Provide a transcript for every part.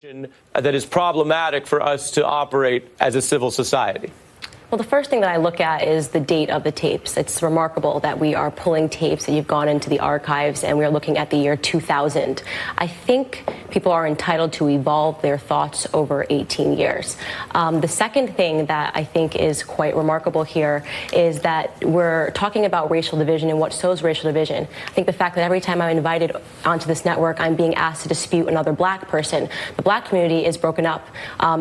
that is problematic for us to operate as a civil society? Well, the first thing that I look at is the date of the tapes. It's remarkable that we are pulling tapes that you've gone into the archives and we're looking at the year 2000. I think people are entitled to evolve their thoughts over 18 years. The second thing that I think is quite remarkable here is that we're talking about racial division and what sows racial division. I think the fact that every time I'm invited onto this network, I'm being asked to dispute another black person. The black community is broken up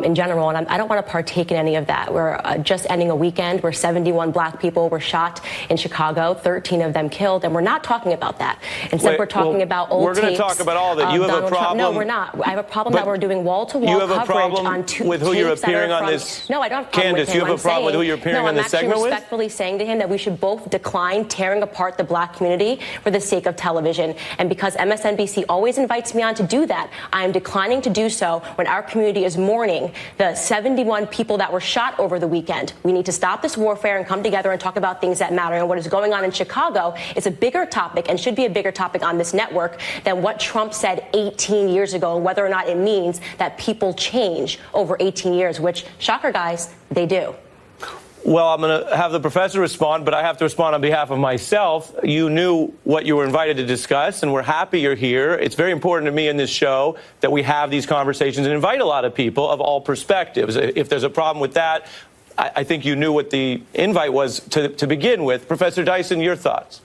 in general, and I don't want to partake in any of that. We're just ending a weekend where 71 black people were shot in Chicago, 13 of them killed, and we're not talking about that. Instead, we're talking about old tapes. We're going to talk about all that. You have a problem. No, we're not. I have a problem that we're doing wall-to-wall coverage on tapes. You have a problem with who you're appearing on this? No, I don't have a problem with him. Candace, you have a problem with who you're appearing on this segment with? I'm respectfully saying to him that we should both decline tearing apart the black community for the sake of television. And because MSNBC always invites me on to do that, I am declining to do so when our community is mourning the 71 people that were shot over the weekend. We need to stop this warfare and come together and talk about things that matter. And what is going on in Chicago is a bigger topic and should be a bigger topic on this network than what Trump said 18 years ago and whether or not it means that people change over 18 years, which, shocker, guys, they do. Well, I'm going to have the professor respond, but I have to respond on behalf of myself. You knew what you were invited to discuss, and we're happy you're here. It's very important to me in this show that we have these conversations and invite a lot of people of all perspectives. If there's a problem with that, I think you knew what the invite was to begin with. Professor Dyson, your thoughts?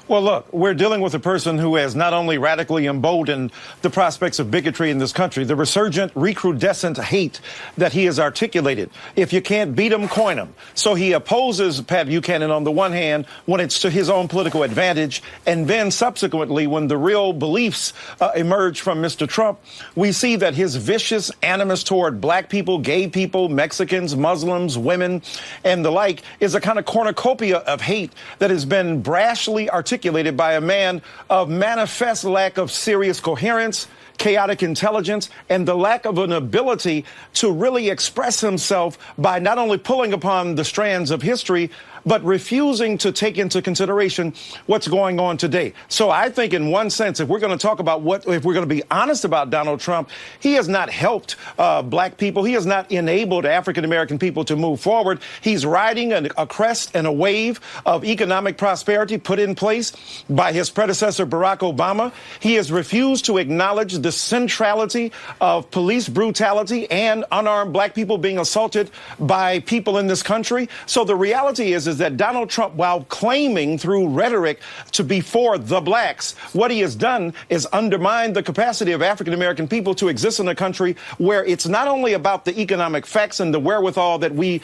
Well, look, we're dealing with a person who has not only radically emboldened the prospects of bigotry in this country, the resurgent, recrudescent hate that he has articulated. If you can't beat him, coin him. So he opposes Pat Buchanan on the one hand when it's to his own political advantage, and then subsequently when the real beliefs emerge from Mr. Trump, we see that his vicious animus toward black people, gay people, Mexicans, Muslims, women, and the like is a kind of cornucopia of hate that has been brashly articulated by a man of manifest lack of serious coherence, chaotic intelligence, and the lack of an ability to really express himself by not only pulling upon the strands of history, but refusing to take into consideration what's going on today. So I think in one sense, if we're going to talk about if we're going to be honest about Donald Trump, he has not helped black people. He has not enabled African-American people to move forward. He's riding a crest and a wave of economic prosperity put in place by his predecessor, Barack Obama. He has refused to acknowledge the centrality of police brutality and unarmed black people being assaulted by people in this country. So the reality is that Donald Trump, while claiming through rhetoric to be for the blacks, what he has done is undermine the capacity of African-American people to exist in a country where it's not only about the economic facts and the wherewithal that we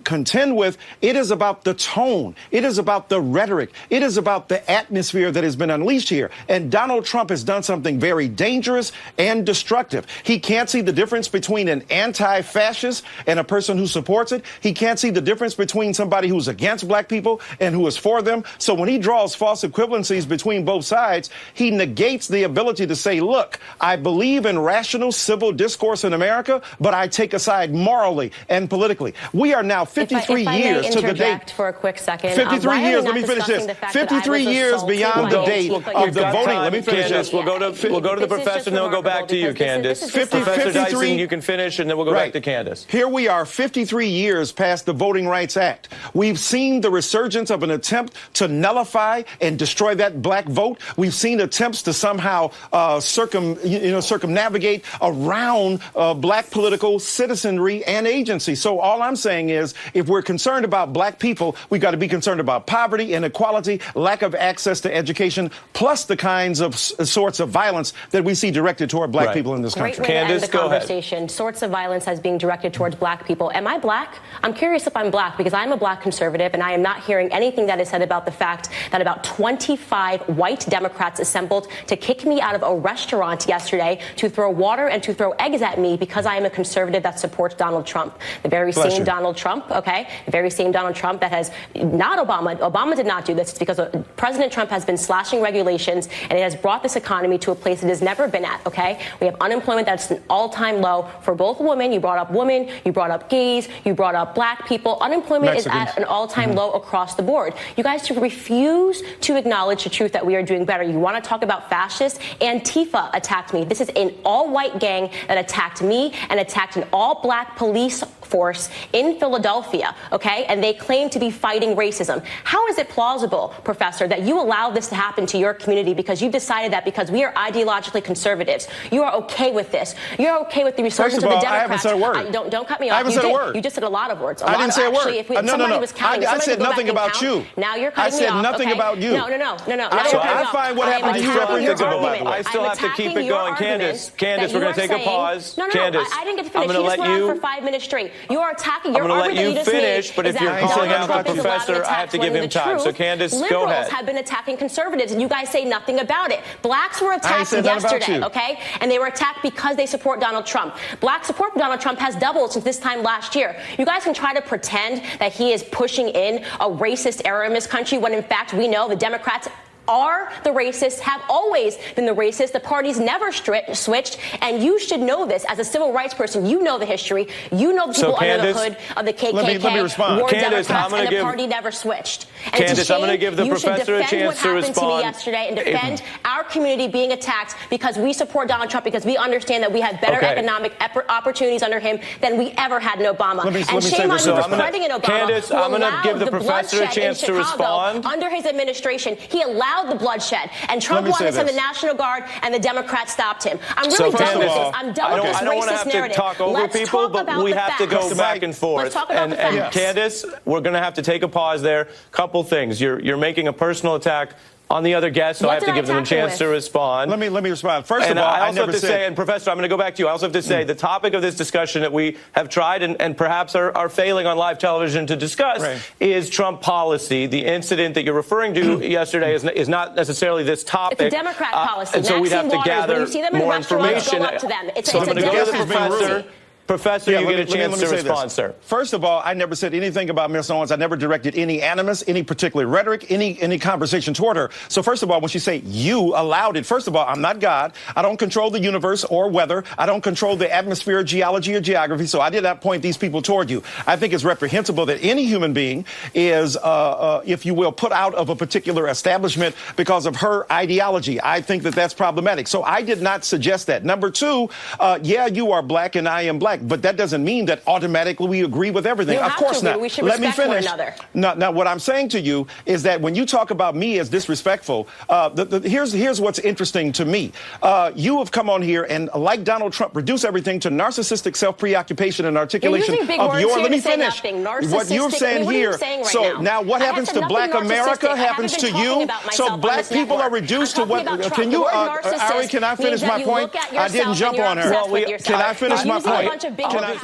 contend with, it is about the tone. It is about the rhetoric. It is about the atmosphere that has been unleashed here. And Donald Trump has done something very dangerous and destructive. He can't see the difference between an anti-fascist and a person who supports it. He can't see the difference between somebody who's against black people and who is for them. So when he draws false equivalencies between both sides, he negates the ability to say, look, I believe in rational civil discourse in America, but I take a side morally and politically. We are now 53 years to the date. For a quick second. 53 years, let me finish this. 53 years beyond the date of the voting. Let me finish this. We'll go to the professor and then we'll go back to you, Candace. Professor Dyson, you can finish and then we'll go back to Candace. Here we are 53 years past the Voting Rights Act. We've seen the resurgence of an attempt to nullify and destroy that black vote. We've seen attempts to somehow circumnavigate around black political citizenry and agency. So all I'm saying is, if we're concerned about black people, we've got to be concerned about poverty, inequality, lack of access to education, plus the kinds of sorts of violence that we see directed toward black people in this country. Candace, go ahead. Sorts of violence as being directed towards black people. Am I black? I'm curious if I'm black because I'm a black conservative, and I am not hearing anything that is said about the fact that about 25 white Democrats assembled to kick me out of a restaurant yesterday to throw water and to throw eggs at me because I am a conservative that supports Donald Trump. The very same Donald Trump, okay? The very same Donald Trump that has not Obama. Obama did not do this. It's because President Trump has been slashing regulations, and it has brought this economy to a place it has never been at, okay? We have unemployment that's an all-time low for both women. You brought up women. You brought up gays. You brought up black people. Unemployment is at an all-time low across the board. You guys refuse to acknowledge the truth that we are doing better. You want to talk about fascists? Antifa attacked me. This is an all-white gang that attacked me and attacked an all-black police force in Philadelphia, okay? And they claim to be fighting racism. How is it plausible, Professor, that you allow this to happen to your community because you've decided that because we are ideologically conservatives, you are okay with this? You're okay with the resurgence of the Democrats? I haven't said a word. Don't cut me off. I haven't said a word. You just said a lot of words. I didn't say a word. Actually, if somebody was counting, I said nothing about you. Now you're cutting me off. I said nothing about you. No. So I find what happened to you reprehensible, by the way. I still have to keep it going. Candace, we're going to take a pause. Candace, I didn't get to finish. I'm going to let you. For 5 minutes straight. You are attacking. I'm going to let you finish, but if you're calling out the professor, I have to give him time. So Candace, go ahead. Liberals have been attacking conservatives, and you guys say nothing about it. Blacks were attacked yesterday, okay? And they were attacked because they support Donald Trump. Black support for Donald Trump has doubled since this time last year. You guys can try to pretend that he is pushing in a racist era in this country when, in fact, we know the Democrats are the racists, have always been the racists. The parties never switched, and you should know this. As a civil rights person, you know the history. You know the people under the hood of the KKK. Let me respond. Were Candace, Democrats, and the party never switched. And Candace, I'm going to give the professor a chance to respond. You should defend what happened to me yesterday and defend our community being attacked because we support Donald Trump, because we understand that we have better economic opportunities under him than we ever had in Obama. And shame on you for spreading in Obama. Candace, I'm going to give the professor a chance to respond. Under his administration, he allowed the bloodshed, and Trump wanted to send the National Guard, and the Democrats stopped him. I'm really done with this. I'm done with this racist narrative. I don't want to have to talk over people, but we have to go back and forth. Let's talk about the facts. Candace, we're going to have to take a pause there. Couple things. You're making a personal attack on the other guests, so I have to give them a chance to respond. Let me respond. First of all, I also have to say, and Professor, I'm going to go back to you. I also have to say the topic of this discussion that we have tried and perhaps are failing on live television to discuss is Trump policy. The incident that you're referring to yesterday is not necessarily this topic. It's a Democrat policy. And so we'd have to gather more information. Go up to them. So I'm going to go to the professor. Professor, you get a chance to respond, sir. First of all, I never said anything about Ms. Owens. I never directed any animus, any particular rhetoric, any conversation toward her. So first of all, when she say you allowed it, first of all, I'm not God. I don't control the universe or weather. I don't control the atmosphere, geology, or geography. So I did not point these people toward you. I think it's reprehensible that any human being is, if you will, put out of a particular establishment because of her ideology. I think that that's problematic. So I did not suggest that. Number two, yeah, you are black and I am black. But that doesn't mean that automatically we agree with everything. Of course not. We should Let me finish. One another. Now, what I'm saying to you is that when you talk about me as disrespectful, here's what's interesting to me. You have come on here and, like Donald Trump, reduce everything to narcissistic self-preoccupation and articulation of your. Let me finish. What you're saying here. So now, what happens to Black America happens to you. So Black people are reduced to what? Can you, Ari? Can I finish my point? I didn't jump on her. Can I finish my point? Can I